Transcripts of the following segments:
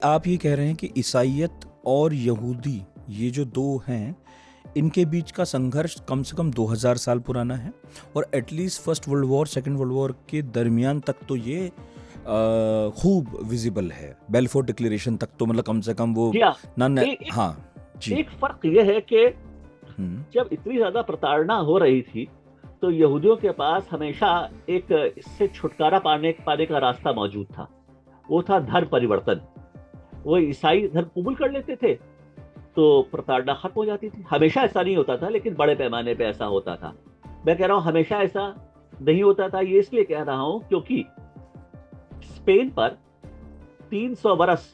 आप ये कह रहे हैं कि ईसाईयत और यहूदी ये जो दो हैं, इनके बीच का संघर्ष कम से कम 2000 साल पुराना है और at least first world war second world war के दरमियान तक तो ये खूब विजिबल है। बेल्फोर डिक्लेरेशन तक तो मतलब कम से कम वो जी हाँ, ना एक हाँ जी। एक फर्क यह है कि हम्म जब इतनी ज्यादा प्रताड़ना हो रही थी तो यहूदियों के पास हमेशा एक इससे छुटकारा पाने का रास्ता मौजूद था। वो था धर्म परिवर्तन। वो ईसाई धर्म कबूल कर लेते थे तो प्रताड़ना खत्म हो जाती थी। हमेशा ऐसा नहीं होता था, लेकिन बड़े पैमाने पे ऐसा होता था। मैं कह रहा हूं हमेशा ऐसा नहीं होता था, ये इसलिए कह रहा हूं क्योंकि स्पेन पर 300 बरस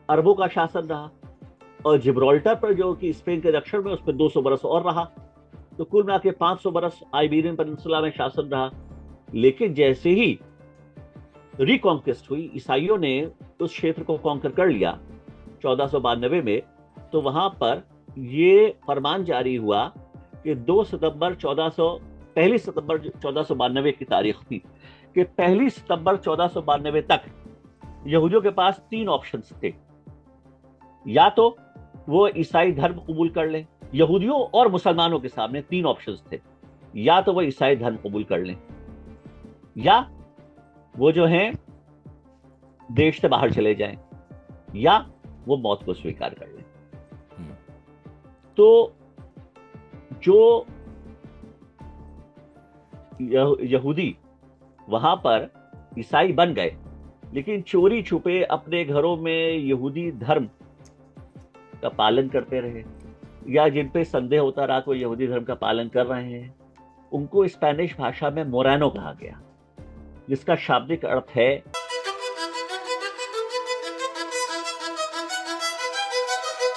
अरबों का शासन रहा और जिब्राल्टर पर, जो कि स्पेन के दक्षिण में, उस पर 200 बरस और रहा। तो कुल मिला के 500 बरस आइबेरियन पेनिनसुला में शासन रहा। लेकिन जैसे ही रिकॉन्क्वेस्ट हुई, ईसाइयों ने उस क्षेत्र को कॉन्कर कर लिया 1492 में, तो वहां पर ये फरमान जारी हुआ कि 2 सितंबर 1400 पहली सितंबर 1492 की तारीख थी कि 1 सितंबर 1492 तक यहूदियों के पास 3 ऑप्शंस थे। या तो वो ईसाई धर्म कबूल कर लें, यहूदियों और मुसलमानों के सामने 3 ऑप्शंस थे। या तो वो ईसाई धर्म कबूल कर लें, या वो जो हैं देश से बाहर चले जाएं, या वो मौत को स्वीकार कर लें। तो जो यहूदी वहां पर ईसाई बन गए, लेकिन चोरी छुपे अपने घरों में यहूदी धर्म का पालन करते रहे, या जिन पे संदेह होता रहा वो यहूदी धर्म का पालन कर रहे हैं, उनको स्पेनिश भाषा में मोरानो कहा गया, जिसका शाब्दिक अर्थ है